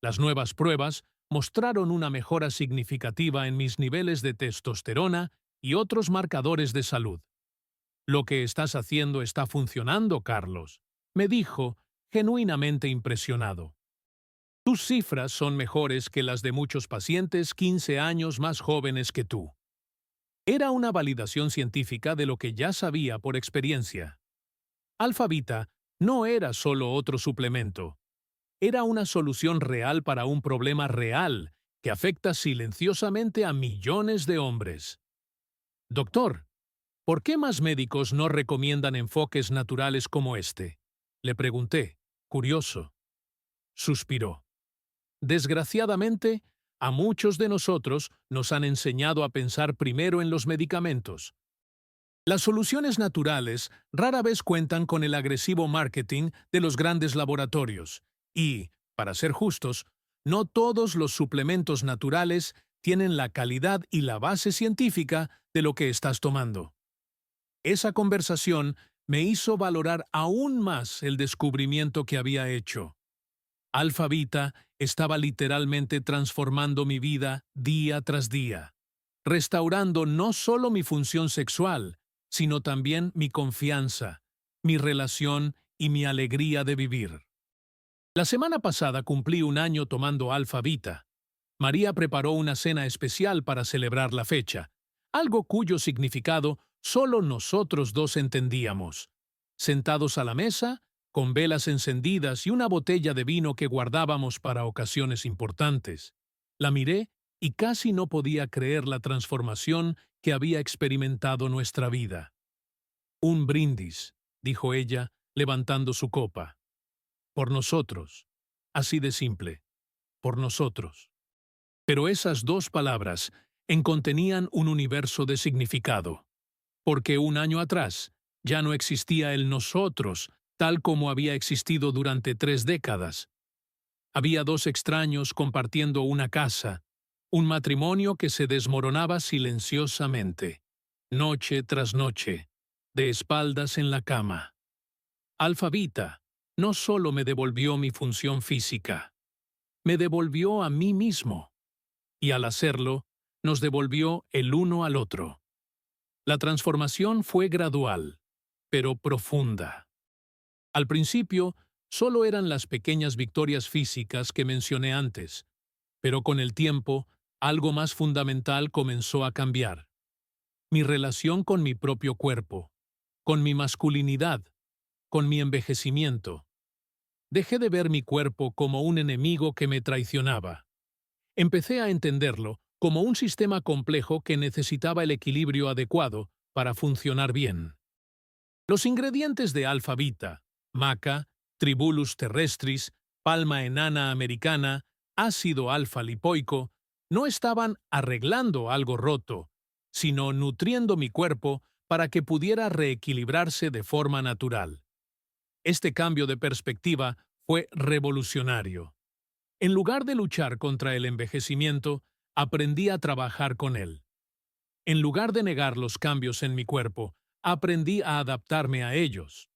Las nuevas pruebas mostraron una mejora significativa en mis niveles de testosterona y otros marcadores de salud. Lo que estás haciendo está funcionando, Carlos, me dijo, genuinamente impresionado. Tus cifras son mejores que las de muchos pacientes 15 años más jóvenes que tú. Era una validación científica de lo que ya sabía por experiencia. Alfa Vita no era solo otro suplemento. Era una solución real para un problema real que afecta silenciosamente a millones de hombres. Doctor, ¿por qué más médicos no recomiendan enfoques naturales como este? Le pregunté, curioso. Suspiró. Desgraciadamente, a muchos de nosotros nos han enseñado a pensar primero en los medicamentos. Las soluciones naturales rara vez cuentan con el agresivo marketing de los grandes laboratorios y, para ser justos, no todos los suplementos naturales tienen la calidad y la base científica de lo que estás tomando. Esa conversación me hizo valorar aún más el descubrimiento que había hecho. Alfa Vita estaba literalmente transformando mi vida día tras día, restaurando no solo mi función sexual, sino también mi confianza, mi relación y mi alegría de vivir. La semana pasada cumplí 1 año tomando Alfa Vita. María preparó una cena especial para celebrar la fecha, algo cuyo significado solo nosotros dos entendíamos. Sentados a la mesa, con velas encendidas y una botella de vino que guardábamos para ocasiones importantes. La miré y casi no podía creer la transformación que había experimentado nuestra vida. Un brindis, dijo ella, levantando su copa. Por nosotros. Así de simple. Por nosotros. Pero esas dos palabras contenían un universo de significado. Porque un año atrás ya no existía el nosotros tal como había existido durante 3 décadas. Había dos extraños compartiendo una casa, un matrimonio que se desmoronaba silenciosamente, noche tras noche, de espaldas en la cama. Alfabita no solo me devolvió mi función física, me devolvió a mí mismo, y al hacerlo, nos devolvió el uno al otro. La transformación fue gradual, pero profunda. Al principio, solo eran las pequeñas victorias físicas que mencioné antes, pero con el tiempo, algo más fundamental comenzó a cambiar. Mi relación con mi propio cuerpo, con mi masculinidad, con mi envejecimiento. Dejé de ver mi cuerpo como un enemigo que me traicionaba. Empecé a entenderlo como un sistema complejo que necesitaba el equilibrio adecuado para funcionar bien. Los ingredientes de Alpha-Beta, maca, Tribulus terrestris, palma enana americana, ácido alfa-lipoico, no estaban arreglando algo roto, sino nutriendo mi cuerpo para que pudiera reequilibrarse de forma natural. Este cambio de perspectiva fue revolucionario. En lugar de luchar contra el envejecimiento, aprendí a trabajar con él. En lugar de negar los cambios en mi cuerpo, aprendí a adaptarme a ellos.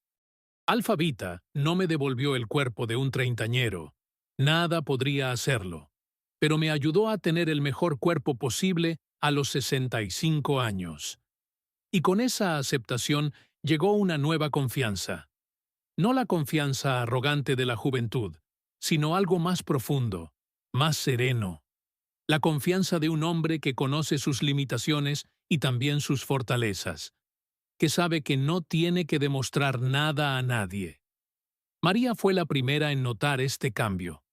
Alpha-Beta no me devolvió el cuerpo de un treintañero. Nada podría hacerlo. Pero me ayudó a tener el mejor cuerpo posible a los 65 años. Y con esa aceptación llegó una nueva confianza. No la confianza arrogante de la juventud, sino algo más profundo, más sereno. La confianza de un hombre que conoce sus limitaciones y también sus fortalezas, que sabe que no tiene que demostrar nada a nadie. María fue la primera en notar este cambio.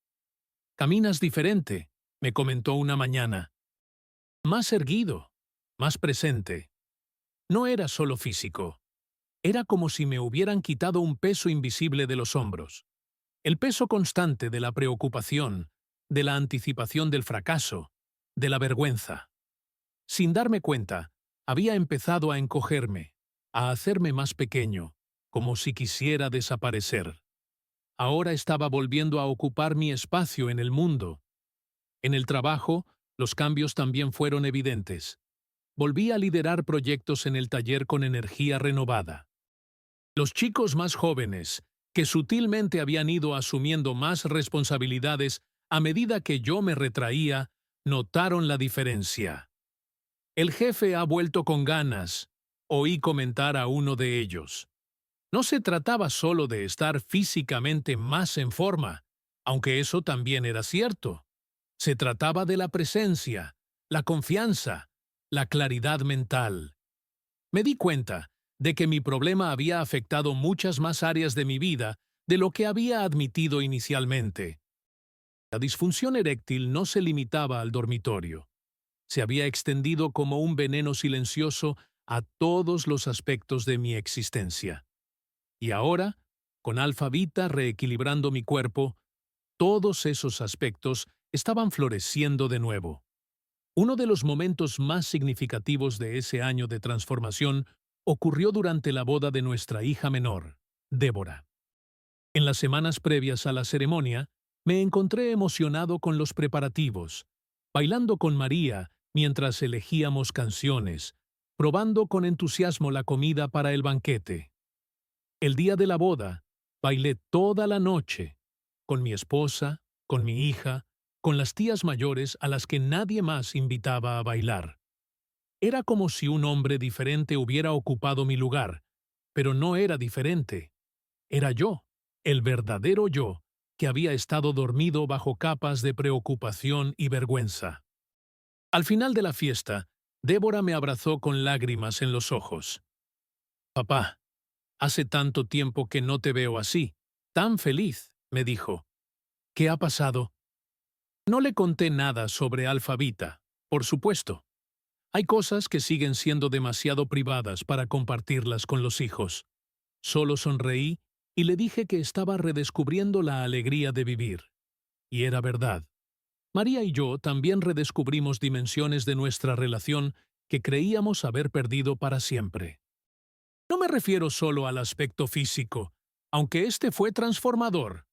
«Caminas diferente», me comentó una mañana. Más erguido, más presente. No era solo físico. Era como si me hubieran quitado un peso invisible de los hombros. El peso constante de la preocupación, de la anticipación del fracaso, de la vergüenza. Sin darme cuenta, había empezado a encogerme, a hacerme más pequeño, como si quisiera desaparecer. Ahora estaba volviendo a ocupar mi espacio en el mundo. En el trabajo, los cambios también fueron evidentes. Volví a liderar proyectos en el taller con energía renovada. Los chicos más jóvenes, que sutilmente habían ido asumiendo más responsabilidades a medida que yo me retraía, notaron la diferencia. «El jefe ha vuelto con ganas», oí comentar a uno de ellos. No se trataba solo de estar físicamente más en forma, aunque eso también era cierto. Se trataba de la presencia, la confianza, la claridad mental. Me di cuenta de que mi problema había afectado muchas más áreas de mi vida de lo que había admitido inicialmente. La disfunción eréctil no se limitaba al dormitorio. Se había extendido como un veneno silencioso a todos los aspectos de mi existencia. Y ahora, con Alpha-Beta reequilibrando mi cuerpo, todos esos aspectos estaban floreciendo de nuevo. Uno de los momentos más significativos de ese año de transformación ocurrió durante la boda de nuestra hija menor, Débora. En las semanas previas a la ceremonia, me encontré emocionado con los preparativos, bailando con María mientras elegíamos canciones, probando con entusiasmo la comida para el banquete. El día de la boda, bailé toda la noche, con mi esposa, con mi hija, con las tías mayores a las que nadie más invitaba a bailar. Era como si un hombre diferente hubiera ocupado mi lugar, pero no era diferente. Era yo, el verdadero yo, que había estado dormido bajo capas de preocupación y vergüenza. Al final de la fiesta, Débora me abrazó con lágrimas en los ojos. «Papá, hace tanto tiempo que no te veo así, tan feliz», me dijo. «¿Qué ha pasado?» No le conté nada sobre Alfa Vita, por supuesto. Hay cosas que siguen siendo demasiado privadas para compartirlas con los hijos. Solo sonreí y le dije que estaba redescubriendo la alegría de vivir. Y era verdad. María y yo también redescubrimos dimensiones de nuestra relación que creíamos haber perdido para siempre. No me refiero solo al aspecto físico, aunque este fue transformador.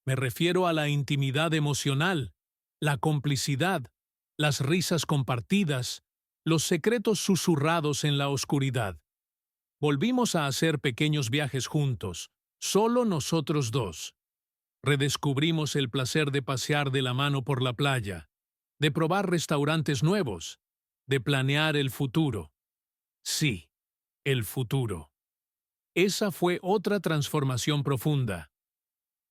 Me refiero a la intimidad emocional, la complicidad, las risas compartidas, los secretos susurrados en la oscuridad. Volvimos a hacer pequeños viajes juntos, solo nosotros dos. Redescubrimos el placer de pasear de la mano por la playa, de probar restaurantes nuevos, de planear el futuro. Sí, el futuro. Esa fue otra transformación profunda.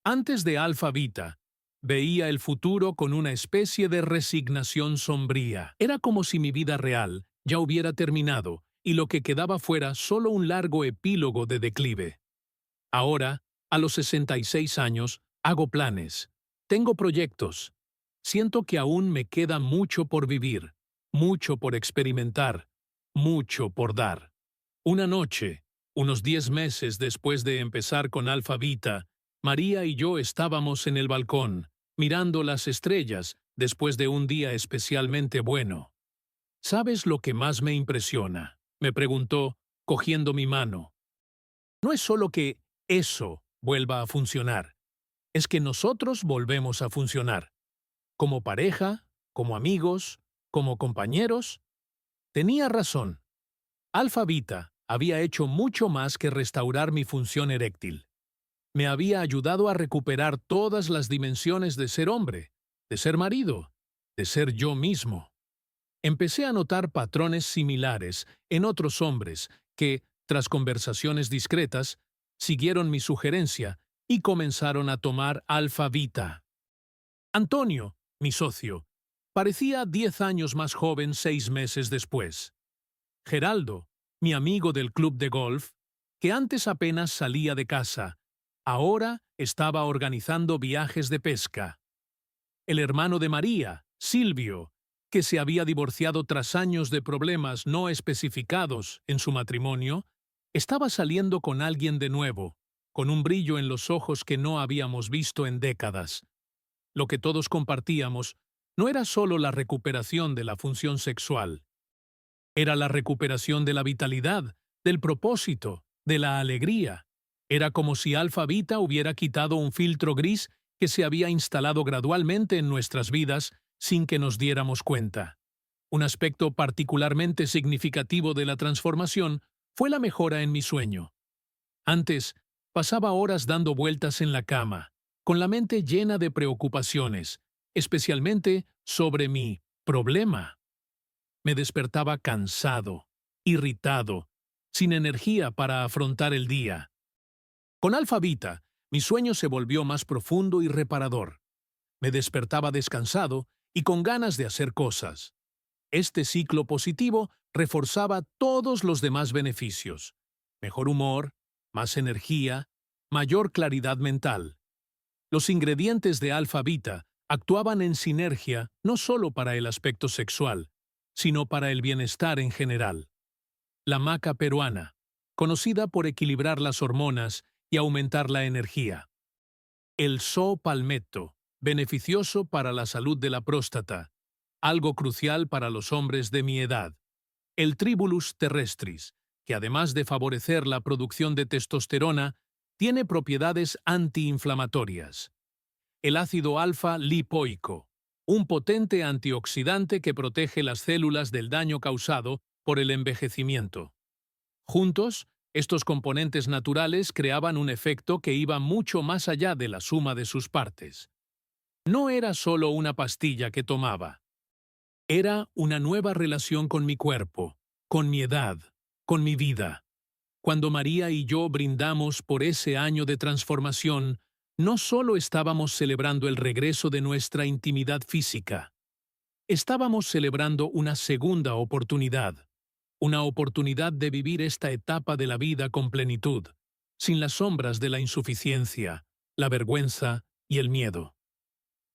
Antes de Alfa Vita, veía el futuro con una especie de resignación sombría. Era como si mi vida real ya hubiera terminado y lo que quedaba fuera solo un largo epílogo de declive. Ahora, a los 66 años, hago planes. Tengo proyectos. Siento que aún me queda mucho por vivir, mucho por experimentar, mucho por dar. Una noche, unos 10 meses después de empezar con Alfa Vita, María y yo estábamos en el balcón, mirando las estrellas después de un día especialmente bueno. ¿Sabes lo que más me impresiona?, me preguntó, cogiendo mi mano. No es solo que eso vuelva a funcionar, es que nosotros volvemos a funcionar. Como pareja, como amigos, como compañeros. Tenía razón. Alfa Vita había hecho mucho más que restaurar mi función eréctil. Me había ayudado a recuperar todas las dimensiones de ser hombre, de ser marido, de ser yo mismo. Empecé a notar patrones similares en otros hombres que, tras conversaciones discretas, siguieron mi sugerencia y comenzaron a tomar Alfa Vita. Antonio, mi socio, parecía 10 años más joven 6 meses después. Geraldo, mi amigo del club de golf, que antes apenas salía de casa, ahora estaba organizando viajes de pesca. El hermano de María, Silvio, que se había divorciado tras años de problemas no especificados en su matrimonio, estaba saliendo con alguien de nuevo, con un brillo en los ojos que no habíamos visto en décadas. Lo que todos compartíamos no era solo la recuperación de la función sexual. Era la recuperación de la vitalidad, del propósito, de la alegría. Era como si Alfa Vita hubiera quitado un filtro gris que se había instalado gradualmente en nuestras vidas sin que nos diéramos cuenta. Un aspecto particularmente significativo de la transformación fue la mejora en mi sueño. Antes, pasaba horas dando vueltas en la cama, con la mente llena de preocupaciones, especialmente sobre mi problema. Me despertaba cansado, irritado, sin energía para afrontar el día. Con Alfa Vita, mi sueño se volvió más profundo y reparador. Me despertaba descansado y con ganas de hacer cosas. Este ciclo positivo reforzaba todos los demás beneficios: mejor humor, más energía, mayor claridad mental. Los ingredientes de Alfa Vita actuaban en sinergia no solo para el aspecto sexual, sino para el bienestar en general. La maca peruana, conocida por equilibrar las hormonas y aumentar la energía. El So palmetto, beneficioso para la salud de la próstata, algo crucial para los hombres de mi edad. El Tribulus terrestris, que además de favorecer la producción de testosterona, tiene propiedades antiinflamatorias. El ácido alfa-lipoico, un potente antioxidante que protege las células del daño causado por el envejecimiento. Juntos, estos componentes naturales creaban un efecto que iba mucho más allá de la suma de sus partes. No era solo una pastilla que tomaba. Era una nueva relación con mi cuerpo, con mi edad, con mi vida. Cuando María y yo brindamos por ese año de transformación, No solo estábamos celebrando el regreso de nuestra intimidad física, estábamos celebrando una segunda oportunidad, una oportunidad de vivir esta etapa de la vida con plenitud, sin las sombras de la insuficiencia, la vergüenza y el miedo.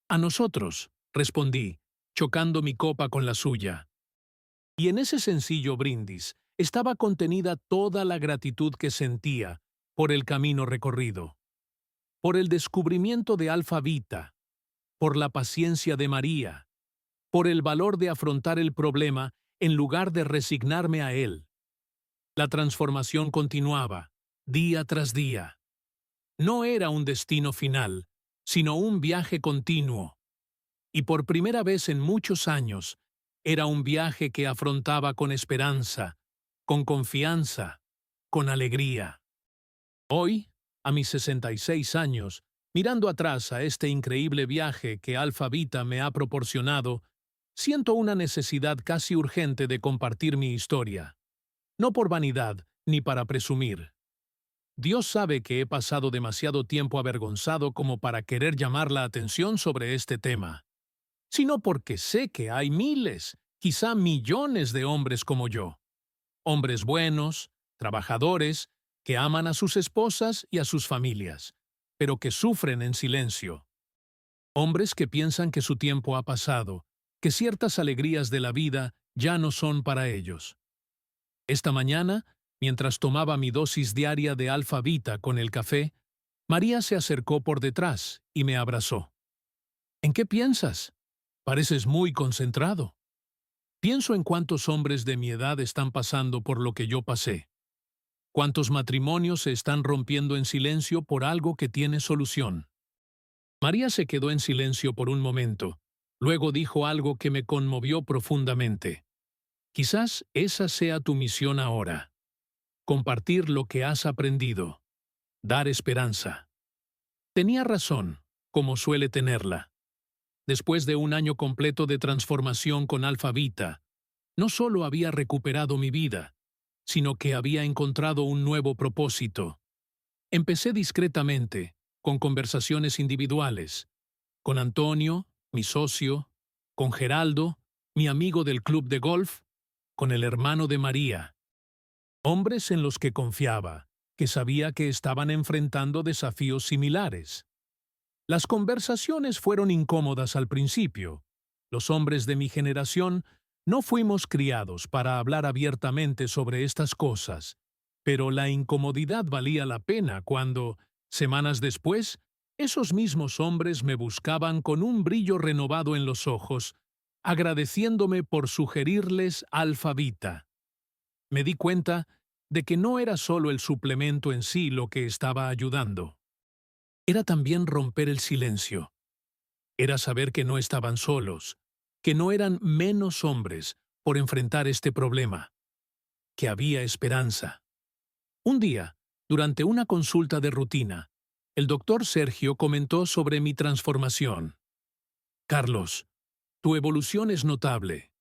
A nosotros, respondí, chocando mi copa con la suya. Y en ese sencillo brindis estaba contenida toda la gratitud que sentía por el camino recorrido, por el descubrimiento de Alfa Vita, por la paciencia de María, por el valor de afrontar el problema en lugar de resignarme a él. La transformación continuaba, día tras día. No era un destino final, sino un viaje continuo. Y por primera vez en muchos años, era un viaje que afrontaba con esperanza, con confianza, con alegría. Hoy, a mis 66 años, mirando atrás a este increíble viaje que Alfa Vita me ha proporcionado, siento una necesidad casi urgente de compartir mi historia. No por vanidad, ni para presumir. Dios sabe que he pasado demasiado tiempo avergonzado como para querer llamar la atención sobre este tema, sino porque sé que hay miles, quizá millones de hombres como yo. Hombres buenos, trabajadores, que aman a sus esposas y a sus familias, pero que sufren en silencio. Hombres que piensan que su tiempo ha pasado, que ciertas alegrías de la vida ya no son para ellos. Esta mañana, mientras tomaba mi dosis diaria de Alfa Vita con el café, María se acercó por detrás y me abrazó. ¿En qué piensas? Pareces muy concentrado. Pienso en cuántos hombres de mi edad están pasando por lo que yo pasé. Cuántos matrimonios se están rompiendo en silencio por algo que tiene solución. María se quedó en silencio por un momento. Luego dijo algo que me conmovió profundamente. Quizás esa sea tu misión ahora. Compartir lo que has aprendido. Dar esperanza. Tenía razón, como suele tenerla. Después de un año completo de transformación con Alfa Vita, no solo había recuperado mi vida, sino que había encontrado un nuevo propósito. Empecé discretamente, con conversaciones individuales, con Antonio, mi socio, con Geraldo, mi amigo del club de golf, con el hermano de María. Hombres en los que confiaba, que sabía que estaban enfrentando desafíos similares. Las conversaciones fueron incómodas al principio. Los hombres de mi generación no fuimos criados para hablar abiertamente sobre estas cosas, pero la incomodidad valía la pena cuando, semanas después, esos mismos hombres me buscaban con un brillo renovado en los ojos, agradeciéndome por sugerirles Alfa Vita. Me di cuenta de que no era solo el suplemento en sí lo que estaba ayudando. Era también romper el silencio. Era saber que no estaban solos, que no eran menos hombres por enfrentar este problema, que había esperanza. Un día, durante una consulta de rutina, el doctor Sergio comentó sobre mi transformación. Carlos, tu evolución es notable.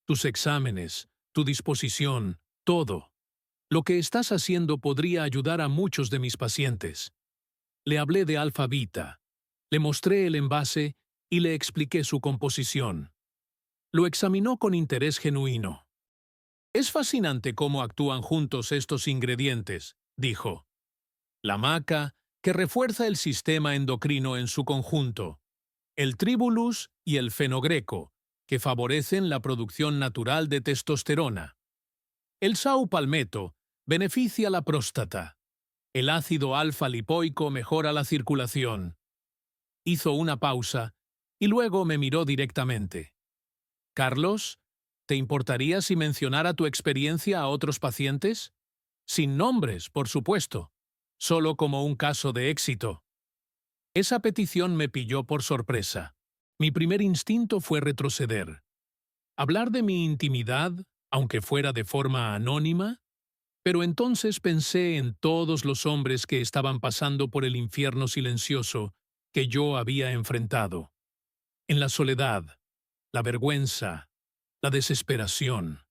Tus exámenes, tu disposición, todo. Lo que estás haciendo podría ayudar a muchos de mis pacientes. Le hablé de Alfa Vita, le mostré el envase y le expliqué su composición. Lo examinó con interés genuino. Es fascinante cómo actúan juntos estos ingredientes, dijo. La maca, que refuerza el sistema endocrino en su conjunto. El tribulus y el fenogreco, que favorecen la producción natural de testosterona. El saupalmeto beneficia la próstata. El ácido alfa-lipoico mejora la circulación. Hizo una pausa y luego me miró directamente. Carlos, ¿te importaría si mencionara tu experiencia a otros pacientes? Sin nombres, por supuesto, solo como un caso de éxito. Esa petición me pilló por sorpresa. Mi primer instinto fue retroceder. Hablar de mi intimidad, aunque fuera de forma anónima, pero entonces pensé en todos los hombres que estaban pasando por el infierno silencioso que yo había enfrentado. En la soledad, la vergüenza, la desesperación.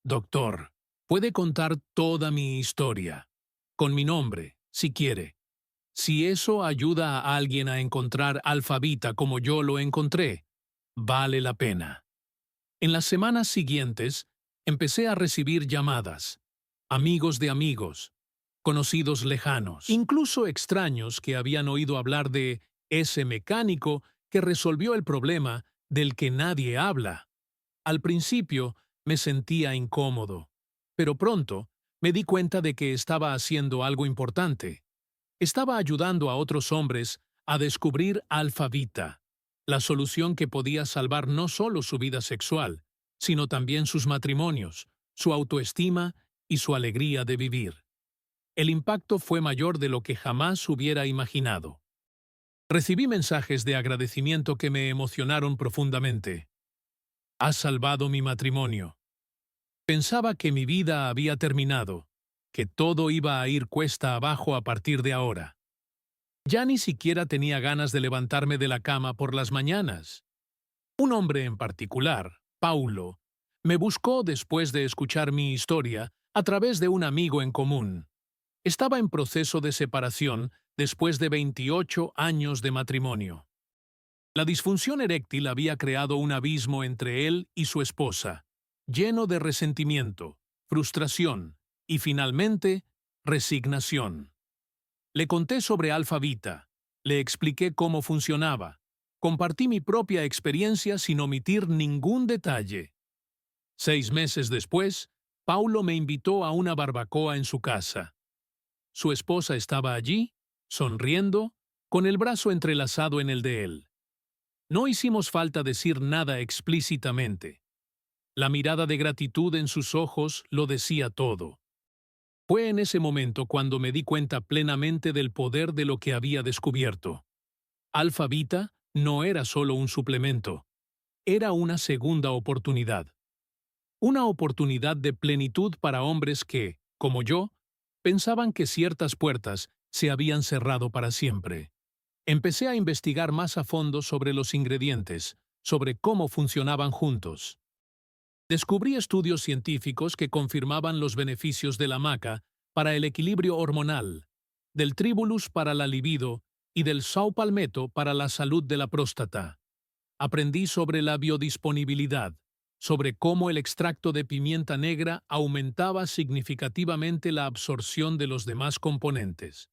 Doctor, puede contar toda mi historia, con mi nombre, si quiere. Si eso ayuda a alguien a encontrar Alfa Beta como yo lo encontré, vale la pena. En las semanas siguientes, empecé a recibir llamadas, amigos de amigos, conocidos lejanos, incluso extraños que habían oído hablar de ese mecánico que resolvió el problema del que nadie habla. Al principio me sentía incómodo, pero pronto me di cuenta de que estaba haciendo algo importante. Estaba ayudando a otros hombres a descubrir Alfa Beta, la solución que podía salvar no solo su vida sexual, sino también sus matrimonios, su autoestima y su alegría de vivir. El impacto fue mayor de lo que jamás hubiera imaginado. Recibí mensajes de agradecimiento que me emocionaron profundamente. Has salvado mi matrimonio. Pensaba que mi vida había terminado, que todo iba a ir cuesta abajo a partir de ahora. Ya ni siquiera tenía ganas de levantarme de la cama por las mañanas. Un hombre en particular, Paulo, me buscó después de escuchar mi historia a través de un amigo en común. Estaba en proceso de separación después de 28 años de matrimonio. La disfunción eréctil había creado un abismo entre él y su esposa, lleno de resentimiento, frustración y, finalmente, resignación. Le conté sobre Alfa Beta, le expliqué cómo funcionaba, compartí mi propia experiencia sin omitir ningún detalle. 6 meses después, Paulo me invitó a una barbacoa en su casa. Su esposa estaba allí, sonriendo, con el brazo entrelazado en el de él. No hicimos falta decir nada explícitamente. La mirada de gratitud en sus ojos lo decía todo. Fue en ese momento cuando me di cuenta plenamente del poder de lo que había descubierto. Alfa Beta no era solo un suplemento, era una segunda oportunidad. Una oportunidad de plenitud para hombres que, como yo, pensaban que ciertas puertas se habían cerrado para siempre. Empecé a investigar más a fondo sobre los ingredientes, sobre cómo funcionaban juntos. Descubrí estudios científicos que confirmaban los beneficios de la maca para el equilibrio hormonal, del tribulus para la libido y del saupalmeto para la salud de la próstata. Aprendí sobre la biodisponibilidad, sobre cómo el extracto de pimienta negra aumentaba significativamente la absorción de los demás componentes.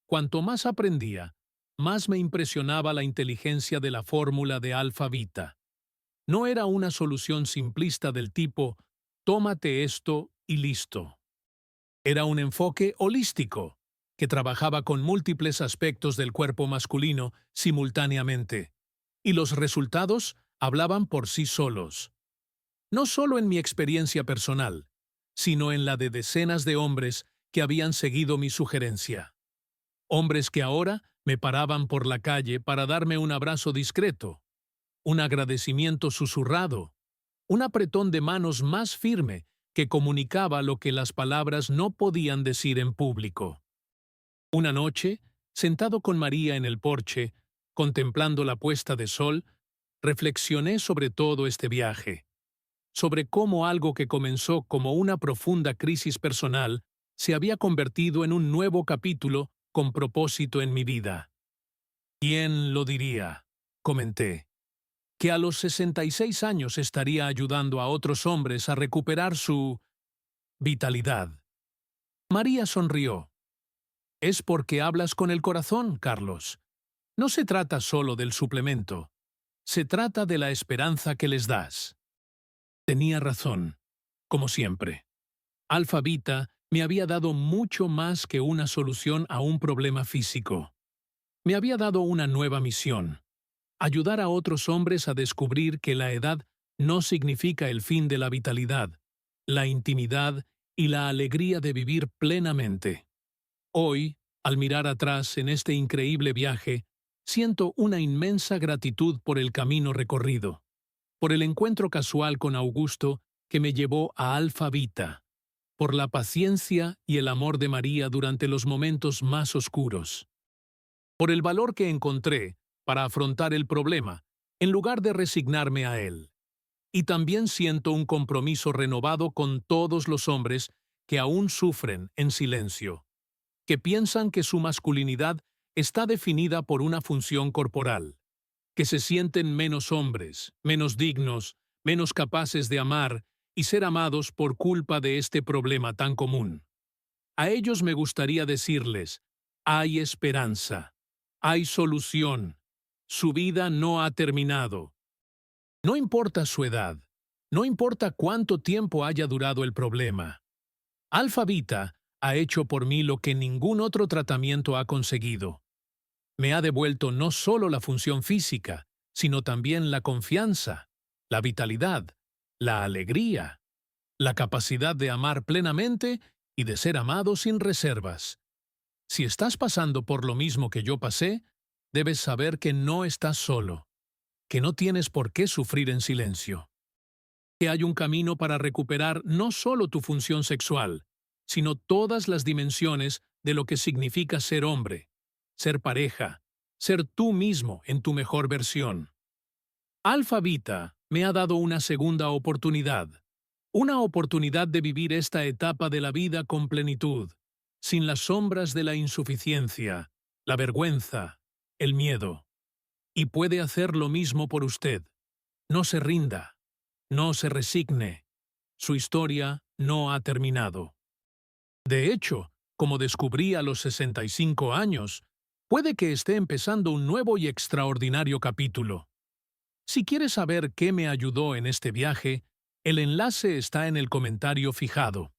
Cuanto más aprendía, más me impresionaba la inteligencia de la fórmula de Alfa Beta. No era una solución simplista del tipo, tómate esto y listo. Era un enfoque holístico, que trabajaba con múltiples aspectos del cuerpo masculino simultáneamente, y los resultados hablaban por sí solos. No solo en mi experiencia personal, sino en la de decenas de hombres que habían seguido mi sugerencia. Hombres que ahora me paraban por la calle para darme un abrazo discreto, un agradecimiento susurrado, un apretón de manos más firme que comunicaba lo que las palabras no podían decir en público. Una noche, sentado con María en el porche, contemplando la puesta de sol, reflexioné sobre todo este viaje, sobre cómo algo que comenzó como una profunda crisis personal se había convertido en un nuevo capítulo con propósito en mi vida. ¿Quién lo diría?, comenté, que a los 66 años estaría ayudando a otros hombres a recuperar su vitalidad. María sonrió. Es porque hablas con el corazón, Carlos. No se trata solo del suplemento. Se trata de la esperanza que les das. Tenía razón, como siempre. Alfa Beta me había dado mucho más que una solución a un problema físico. Me había dado una nueva misión: ayudar a otros hombres a descubrir que la edad no significa el fin de la vitalidad, la intimidad y la alegría de vivir plenamente. Hoy, al mirar atrás en este increíble viaje, siento una inmensa gratitud por el camino recorrido, por el encuentro casual con Augusto que me llevó a Alfa Beta, por la paciencia y el amor de María durante los momentos más oscuros, por el valor que encontré para afrontar el problema, en lugar de resignarme a él. Y también siento un compromiso renovado con todos los hombres que aún sufren en silencio, que piensan que su masculinidad está definida por una función corporal, que se sienten menos hombres, menos dignos, menos capaces de amar y ser amados por culpa de este problema tan común. A ellos me gustaría decirles, hay esperanza, hay solución, su vida no ha terminado. No importa su edad, no importa cuánto tiempo haya durado el problema. Alfa Vita ha hecho por mí lo que ningún otro tratamiento ha conseguido. Me ha devuelto no solo la función física, sino también la confianza, la vitalidad, la alegría, la capacidad de amar plenamente y de ser amado sin reservas. Si estás pasando por lo mismo que yo pasé, debes saber que no estás solo, que no tienes por qué sufrir en silencio. Que hay un camino para recuperar no solo tu función sexual, sino todas las dimensiones de lo que significa ser hombre, ser pareja, ser tú mismo en tu mejor versión. Alfa Vita me ha dado una segunda oportunidad, una oportunidad de vivir esta etapa de la vida con plenitud, sin las sombras de la insuficiencia, la vergüenza, el miedo. Y puede hacer lo mismo por usted. No se rinda, no se resigne. Su historia no ha terminado. De hecho, como descubrí a los 65 años, puede que esté empezando un nuevo y extraordinario capítulo. Si quieres saber qué me ayudó en este viaje, el enlace está en el comentario fijado.